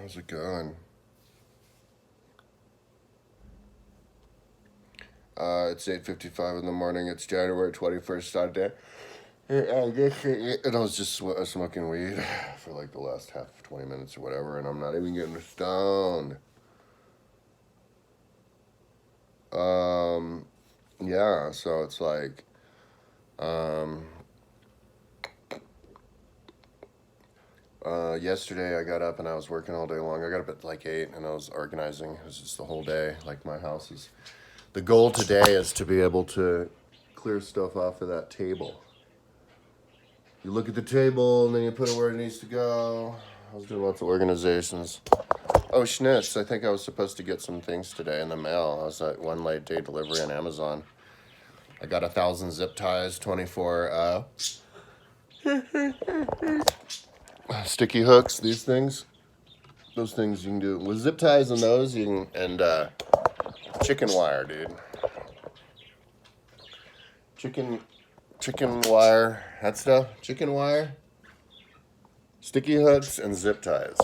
How's it going? It's 8:55 in the morning. It's January 21st Sunday. And I was just smoking weed for like the last 20 minutes or whatever, and I'm not even getting stoned. Um, yeah, so it's like, um, yesterday I got up and I was working all day long. I got up at like 8 and I was organizing. It was just the whole day. Like my house is, the goal today is to be able to clear stuff off of that table. You look at the table and then you put it where it needs to go. I was doing lots of organizations. Oh, schnitz, I think I was supposed to get some things today in the mail. I was at one late day delivery on Amazon. I got 1,000 zip ties, 24 sticky hooks, these things. Those things you can do. With zip ties and those, you can, and chicken wire, dude. Chicken wire, that stuff. Chicken wire, sticky hooks, and zip ties.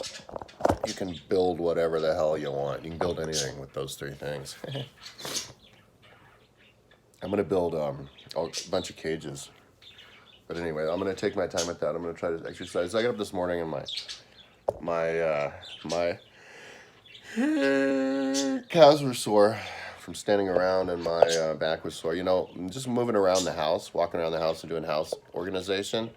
You can build whatever the hell you want. You can build anything with those three things. I'm going to build a bunch of cages. But anyway, I'm going to take my time with that. I'm going to try to exercise. I got up this morning and my calves were sore from standing around, and my back was sore. You know, just moving around the house, walking around the house and doing house organization.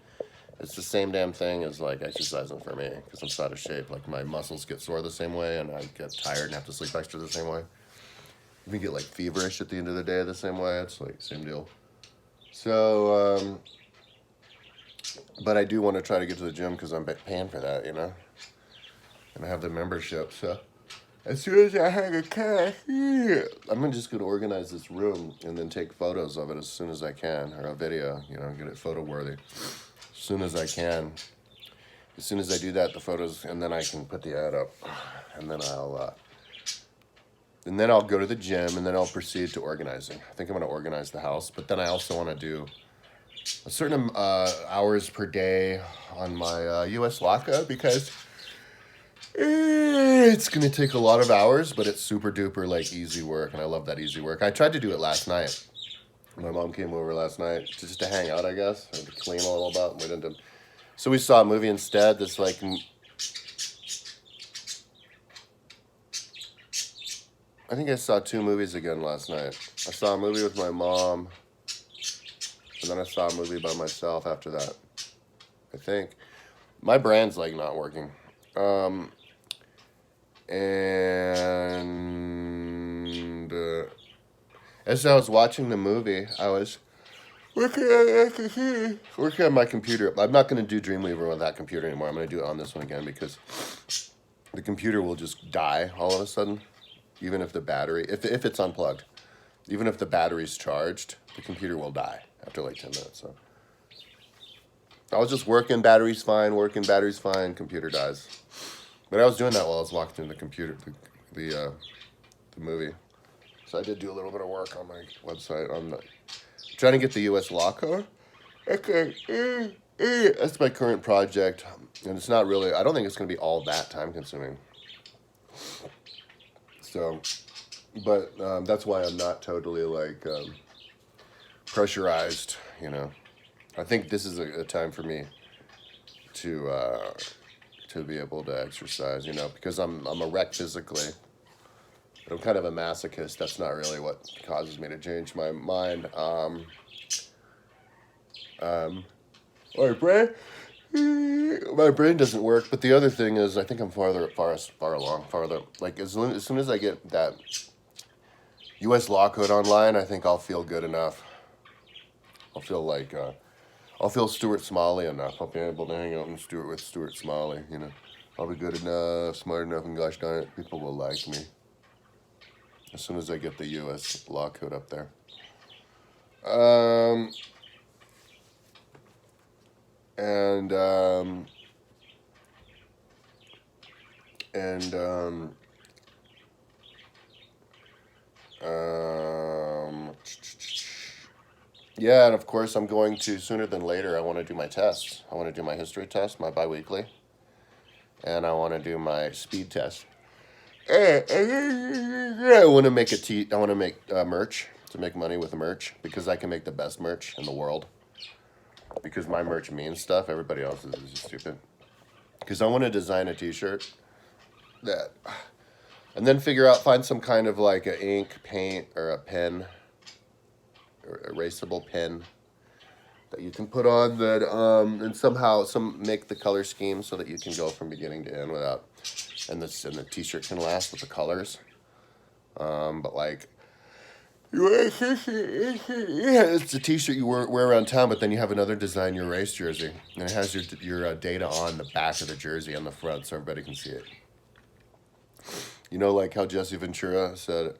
It's the same damn thing as like exercising for me because I'm so out of shape. Like my muscles get sore the same way, and I get tired and have to sleep extra the same way. Even get like feverish at the end of the day the same way. It's like same deal. So, but I do want to try to get to the gym because I'm paying for that, you know, and I have the membership. So as soon as I have a cash, I'm just gonna organize this room and then take photos of it as soon as I can, or a video, you know, get it photo worthy. As soon as I can. As soon as I do that, the photos, and then I can put the ad up, and then I'll go to the gym, and then I'll proceed to organizing. I think I'm going to organize the house, but then I also want to do a certain hours per day on my U.S. lockout because it's going to take a lot of hours, but it's super duper like easy work, and I love that easy work. I tried to do it last night. My mom came over last night just to hang out, I guess, and to clean a little bit. We didn't. So we saw a movie instead. That's like, I think I saw 2 movies again last night. I saw a movie with my mom, and then I saw a movie by myself after that. I think my brain's like not working. And as I was watching the movie, I was working on my computer. I'm not going to do Dreamweaver on that computer anymore. I'm going to do it on this one again because the computer will just die all of a sudden, even if the battery, if it's unplugged, even if the battery's charged, the computer will die after like 10 minutes. So I was just working, battery's fine, computer dies. But I was doing that while I was walking through the computer, the movie. So I did do a little bit of work on my website on trying to get the U.S. law code. Okay, that's my current project, and it's not really. I don't think it's going to be all that time consuming. So, but that's why I'm not totally like pressurized. You know, I think this is a time for me to be able to exercise. You know, because I'm a wreck physically. But I'm kind of a masochist. That's not really what causes me to change my mind. My brain doesn't work. But the other thing is, I think I'm farther. Like as soon as I get that U.S. law code online, I think I'll feel good enough. I'll feel like I'll feel Stuart Smalley enough. I'll be able to hang out with Stuart Smalley. You know, I'll be good enough, smart enough, and gosh darn it, people will like me. As soon as I get the U.S. law code up there. And yeah, and of course I'm going to, sooner than later, I want to do my tests. I want to do my history test, my biweekly. and I want to do my speed test. I want to make I want to make merch to make money with merch because I can make the best merch in the world. Because my merch means stuff. Everybody else's is just stupid. Because I want to design a T-shirt that, and then find some kind of like an ink, paint, or a pen, or erasable pen that you can put on that, and somehow make the color scheme so that you can go from beginning to end without, and the T-shirt can last with the colors. But like, it's a T-shirt you wear around town, but then you have another design, your race jersey, and it has your data on the back of the jersey on the front, so everybody can see it. You know, like how Jesse Ventura said,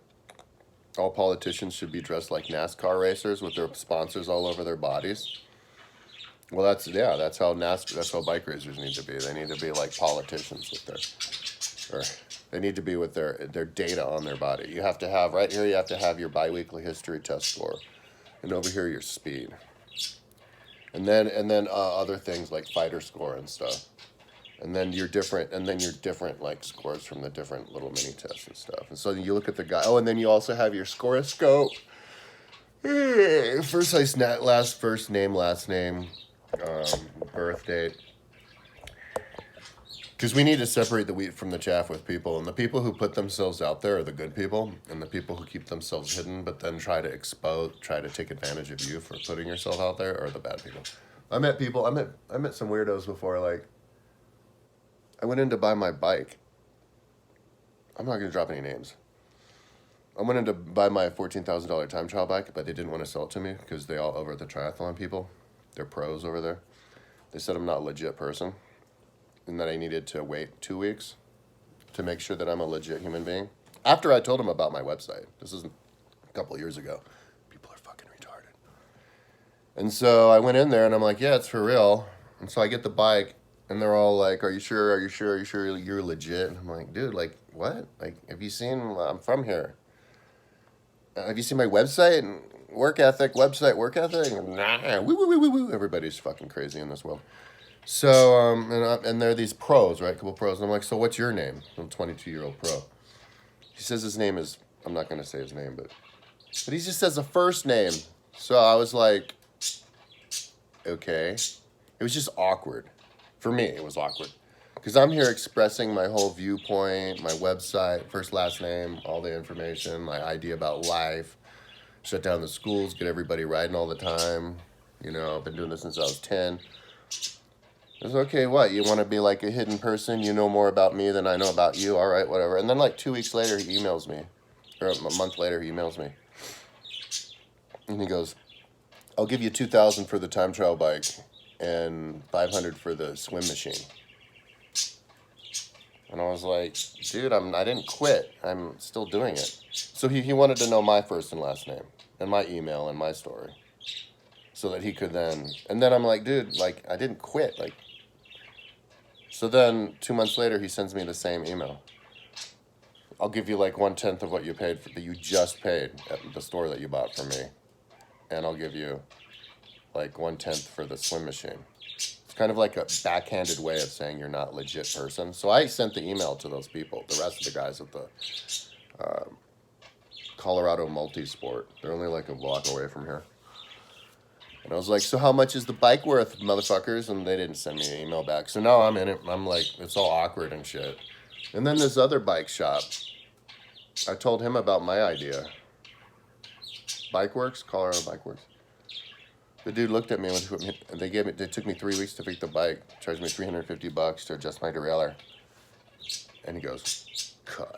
all politicians should be dressed like NASCAR racers with their sponsors all over their bodies. Well, that's how bike racers need to be. They need to be like politicians they need to be with their data on their body. You have to have, right here, you have to have your biweekly history test score. And over here, your speed. And then other things like fighter score and stuff. And then your different like scores from the different little mini tests and stuff. And so you look at the guy. Oh, and then you also have your scoroscope. First name, last name, birth date. Because we need to separate the wheat from the chaff with people. And the people who put themselves out there are the good people. And the people who keep themselves hidden but then try to take advantage of you for putting yourself out there are the bad people. I met some weirdos before, like, I went in to buy my bike. I'm not going to drop any names. I went in to buy my $14,000 time trial bike, but they didn't want to sell it to me because they all over the triathlon people. They're pros over there. They said I'm not a legit person and that I needed to wait 2 weeks to make sure that I'm a legit human being. After I told them about my website. This is a couple of years ago. People are fucking retarded. And so I went in there and I'm like, yeah, it's for real. And so I get the bike and they're all like, are you sure? Are you sure? Are you sure you're legit? And I'm like, dude, like, what? Like, have you seen, I'm from here. Have you seen my website and work ethic? Nah, woo. Everybody's fucking crazy in this world. So, and there are these pros, right? A couple pros. And I'm like, so what's your name? I'm a 22-year-old pro. He says his name is, I'm not going to say his name, but he just says a first name. So I was like, okay. It was just awkward. For me, it was awkward. Because I'm here expressing my whole viewpoint, my website, first, last name, all the information, my idea about life, shut down the schools, get everybody riding all the time. You know, I've been doing this since I was 10. It's okay, what? You want to be like a hidden person? You know more about me than I know about you? All right, whatever. And then like 2 weeks later, he emails me. Or a month later, he emails me. And he goes, I'll give you $2,000 for the time trial bike and $500 for the swim machine. And I was like, dude, I didn't quit. I'm still doing it. So he wanted to know my first and last name and my email and my story. So that he could then, and then I'm like, dude, like, I didn't quit. Like, so then 2 months later, he sends me the same email. I'll give you like 1/10 of what you paid that you just paid at the store that you bought from me. And I'll give you like 1/10 for the swim machine. It's kind of like a backhanded way of saying you're not a legit person. So I sent the email to those people, the rest of the guys at the Colorado Multisport. They're only like a block away from here. And I was like, so how much is the bike worth, motherfuckers? And they didn't send me an email back. So now I'm in it. I'm like, it's all awkward and shit. And then this other bike shop, I told him about my idea. Bikeworks, Colorado Bikeworks. The dude looked at me and they took me 3 weeks to fix the bike, charged me $350 to adjust my derailleur. And he goes, Kyle.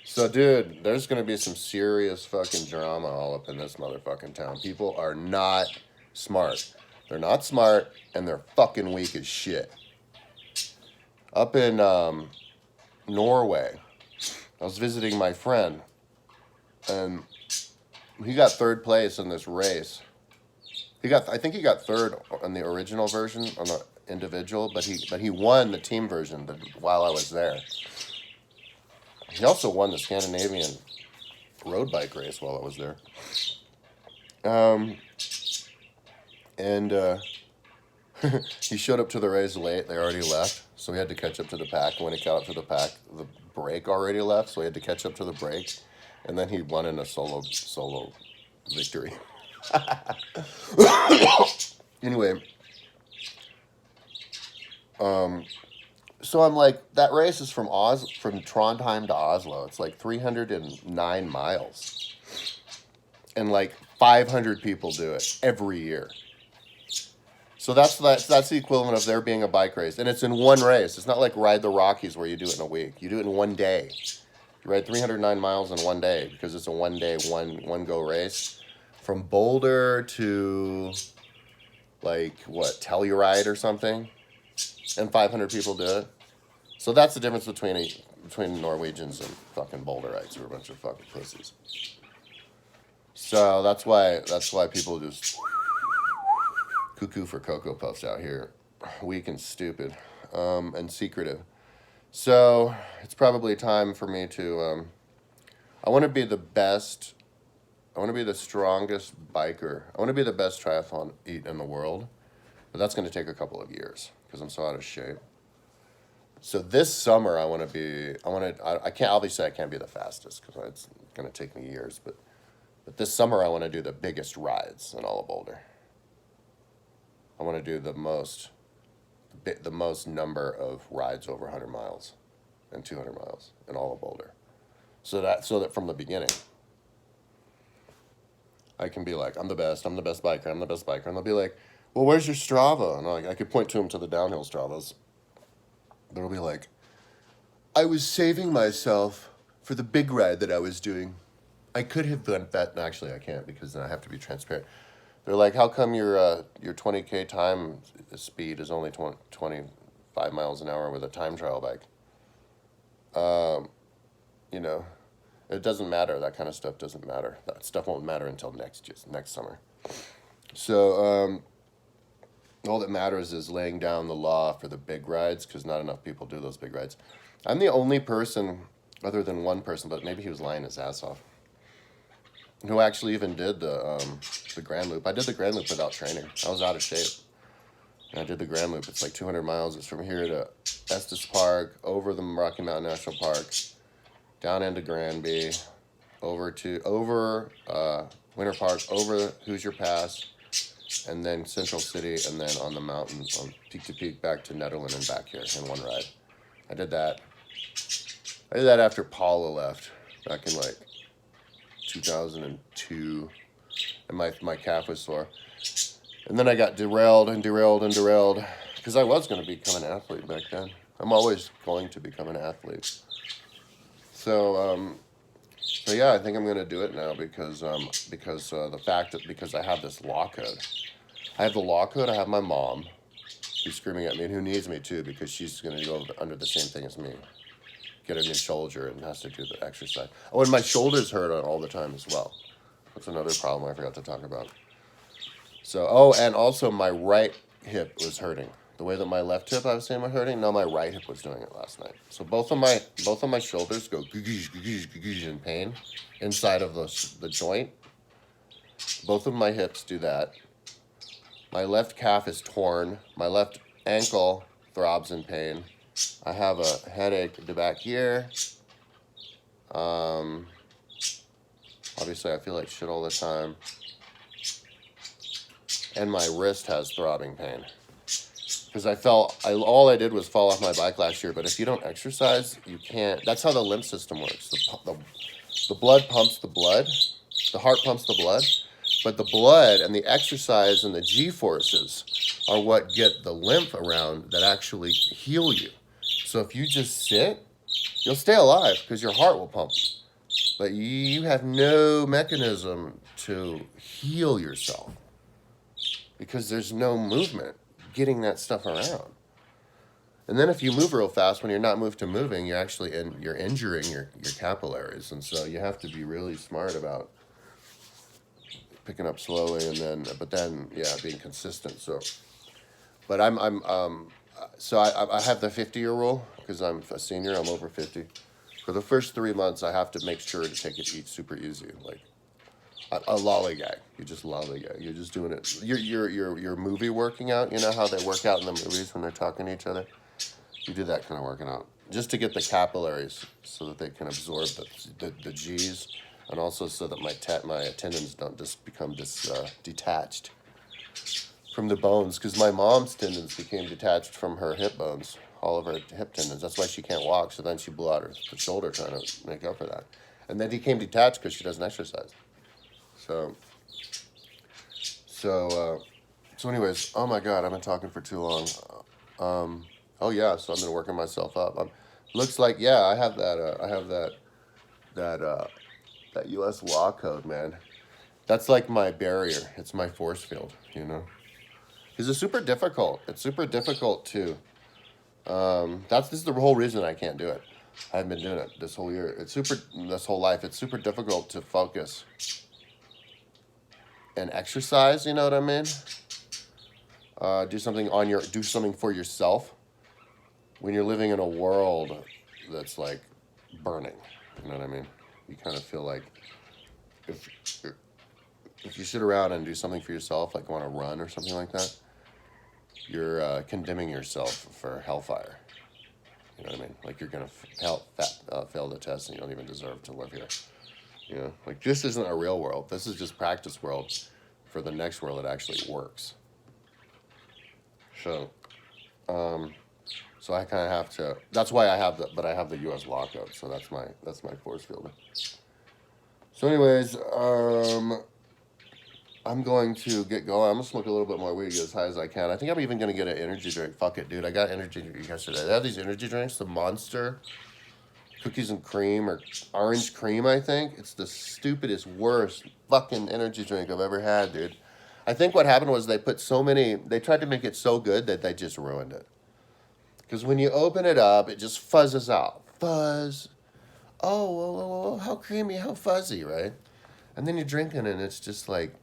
So, dude, there's going to be some serious fucking drama all up in this motherfucking town. People are not smart. They're not smart, and they're fucking weak as shit. Up in Norway, I was visiting my friend, and he got third place in this race. I think he got third on the original version, on the individual, but he won the team version while I was there. He also won the Scandinavian road bike race while I was there. And he showed up to the race late. They already left. So we had to catch up to the pack. And when he got up to the pack, the brake already left, so we had to catch up to the brake. And then he won in a solo victory. Anyway, so I'm like, that race is from Trondheim to Oslo. It's like 309 miles. And like 500 people do it every year. So that's the equivalent of there being a bike race. And it's in one race. It's not like Ride the Rockies where you do it in a week. You do it in one day. You ride 309 miles in one day because it's a one day, one go race. From Boulder to like Telluride or something. And 500 people do it. So that's the difference between Norwegians and fucking Boulderites, who are a bunch of fucking pussies. So that's why people just cuckoo for Cocoa Puffs out here, weak and stupid, and secretive. So it's probably time for me to. I want to be the best. I want to be the strongest biker. I want to be the best triathlete in the world, but that's going to take a couple of years because I'm so out of shape. So this summer I want to be. I can't obviously I can't be the fastest because it's going to take me years, but this summer I want to do the biggest rides in all of Boulder. I want to do the most number of rides over 100 miles and 200 miles in all of Boulder. So that from the beginning, I can be like, I'm the best biker, and they'll be like, well, where's your Strava? And I could point to them to the downhill Stravas. They'll be like, I was saving myself for the big ride that I was doing. I could have done that. No, actually, I can't because then I have to be transparent. They're like, how come your 20K time speed is only 25 miles an hour with a time trial bike? It doesn't matter. That kind of stuff doesn't matter. That stuff won't matter until next summer. So all that matters is laying down the law for the big rides because not enough people do those big rides. I'm the only person, other than one person, but maybe he was lying his ass off, who actually even did the Grand Loop. I did the Grand Loop without training. I was out of shape. And I did the Grand Loop. It's like 200 miles. It's from here to Estes Park, over the Rocky Mountain National Park, down into Granby, over Winter Park, over Hoosier Pass, and then Central City, and then on the mountain, on peak to peak, back to Netherland and back here in one ride. I did that after Paula left, back in like 2002, and my calf was sore. And then I got derailed, because I was going to become an athlete back then. I'm always going to become an athlete. So yeah, I think I'm going to do it now because the fact that because I have this law code. I have the law code, I have my mom, who's screaming at me, and who needs me too, because she's going to go under the same thing as me. Get a new shoulder and has to do the exercise. Oh, and my shoulders hurt all the time as well. That's another problem I forgot to talk about. So, and also my right hip was hurting. The way that my left hip I was saying was hurting, now my right hip was doing it last night. So both of my shoulders go in pain inside of the joint. Both of my hips do that. My left calf is torn. My left ankle throbs in pain. I have a headache at the back here. Obviously, I feel like shit all the time. And my wrist has throbbing pain. Because all I did was fall off my bike last year, but if you don't exercise, you can't. That's how the lymph system works. The blood pumps the blood. The heart pumps the blood. But the blood and the exercise and the G-forces are what get the lymph around that actually heal you. So if you just sit, you'll stay alive because your heart will pump. But you have no mechanism to heal yourself because there's no movement getting that stuff around. And then if you move real fast, when you're not moved to moving, you're actually you're injuring your capillaries. And so you have to be really smart about picking up slowly but then being consistent. So, but I have the 50-year rule because I'm a senior. I'm over 50. For the first 3 months, I have to make sure to take it each super easy, like a lollygag. You just lollygag. You're just doing it. You're movie working out. You know how they work out in the movies when they're talking to each other. You do that kind of working out just to get the capillaries so that they can absorb the G's, and also so that my tendons don't just become detached from the bones, because my mom's tendons became detached from her hip bones, all of her hip tendons. That's why she can't walk. So then she blew out the shoulder trying to make up for that, and then became detached because she doesn't exercise. So, so, anyways, oh my God, I've been talking for too long. Oh yeah, so I've been working myself up. Looks like, yeah, I have that. I have that U.S. law code, man. That's like my barrier. It's my force field, you know. Because it's super difficult. It's super difficult to. This is the whole reason I can't do it. I haven't been doing it this whole year. This whole life. It's super difficult to focus and exercise. You know what I mean? Do something for yourself when you're living in a world that's like burning. You know what I mean? You kind of feel like if you sit around and do something for yourself, like go on a run or something like that, you're condemning yourself for hellfire. You know what I mean? Like you're gonna fail the test and you don't even deserve to live here. You know, like this isn't a real world. This is just practice world for the next world that actually works. So, so I kind of have to. That's why I have the U.S. law code. So that's my force field. So, anyways, I'm going to get going. I'm gonna smoke a little bit more weed, get as high as I can. I think I'm even gonna get an energy drink. Fuck it, dude. I got energy drink yesterday. They have these energy drinks, the Monster cookies and cream or orange cream. I think it's the stupidest, worst fucking energy drink I've ever had, dude. I think what happened was they tried to make it so good that they just ruined it. Because when you open it up, it just fuzzes out. Fuzz. Oh, whoa, how creamy, how fuzzy, right? And then you're drinking and it's just like,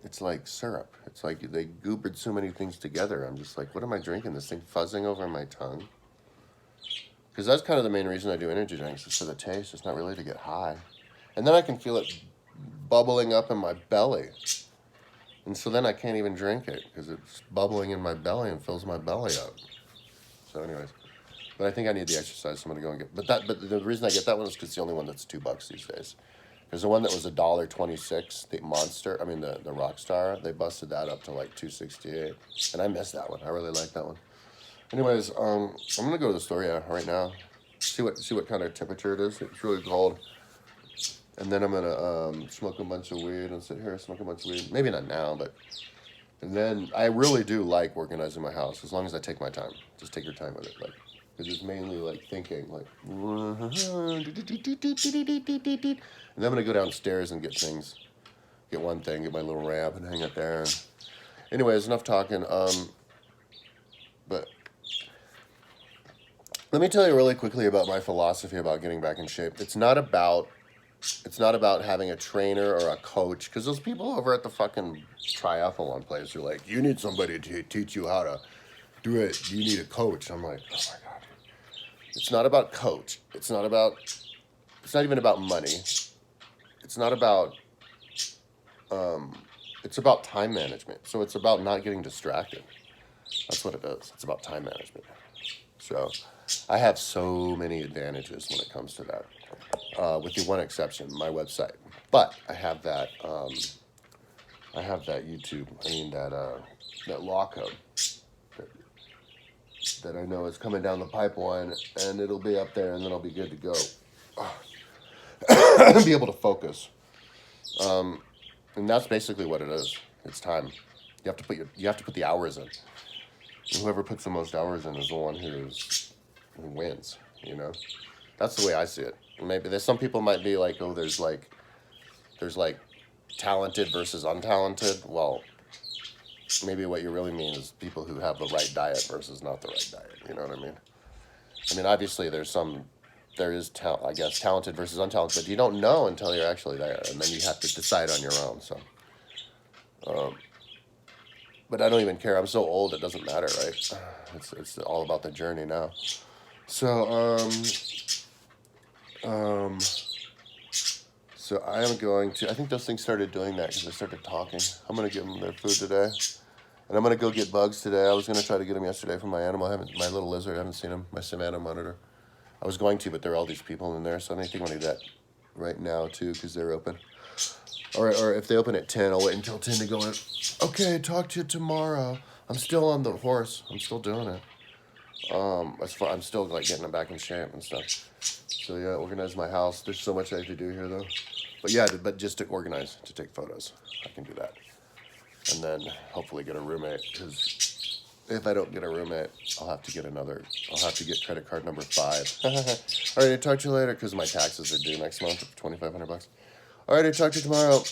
it's like syrup. It's like they goobered so many things together. I'm just like, what am I drinking? This thing fuzzing over my tongue? Because that's kind of the main reason I do energy drinks, is for the taste. It's not really to get high. And then I can feel it bubbling up in my belly. And so then I can't even drink it because it's bubbling in my belly and fills my belly up. So anyways, but I think I need the exercise, so I'm going to go and get, but the reason I get that one is because it's the only one that's $2 these days. There's the one that was $1.26, the Monster, the Rockstar, they busted that up to like $2.68. And I missed that one. I really like that one. Anyways, I'm gonna go to the store right now, see what kind of temperature it is. It's really cold, and then I'm gonna smoke a bunch of weed and sit here and smoke a bunch of weed. Maybe not now, but and then I really do like organizing my house as long as I take my time. Just take your time with it, like because it's mainly like thinking, like. And then I'm gonna go downstairs and get one thing, get my little ramp and hang it there. Anyways, enough talking. But. Let me tell you really quickly about my philosophy about getting back in shape. It's not about having a trainer or a coach, because those people over at the fucking triathlon place are like, you need somebody to teach you how to do it. You need a coach. I'm like, oh my God. It's not about coach. It's not even about money. It's not about, it's about time management. So it's about not getting distracted. That's what it is. It's about time management. So I have so many advantages when it comes to that, with the one exception, my website. But I have that YouTube. That law code that I know is coming down the pipeline, and it'll be up there, and then I'll be good to go. Be able to focus, and that's basically what it is. It's time. You have to put the hours in. And whoever puts the most hours in is the one who wins, you know? That's the way I see it. Maybe some people might be like, oh, there's like talented versus untalented. Well, maybe what you really mean is people who have the right diet versus not the right diet. You know what I mean? I mean, obviously there is talented versus untalented, but you don't know until you're actually there, and then you have to decide on your own. So, but I don't even care. I'm so old, it doesn't matter, right? It's all about the journey now. So, so I am going to, I think those things started doing that because they started talking. I'm going to give them their food today. And I'm gonna go get bugs today. I was gonna try to get them yesterday from my animal. My little lizard. I haven't seen him. My Savannah monitor. I was going to, but there are all these people in there, so I think I want to do that right now too, because they're open. Or if they open at 10, I'll wait until 10 to go in. Okay, talk to you tomorrow. I'm still on the horse. I'm still doing it. That's fun. I'm still like getting them back in shape and stuff. So yeah, organize my house. There's so much I have to do here though. But yeah, but just to organize, to take photos, I can do that. And then hopefully get a roommate, because if I don't get a roommate, I'll have to get credit card number 5. All right, I'll talk to you later, because my taxes are due next month, $2,500. All right, I'll talk to you tomorrow.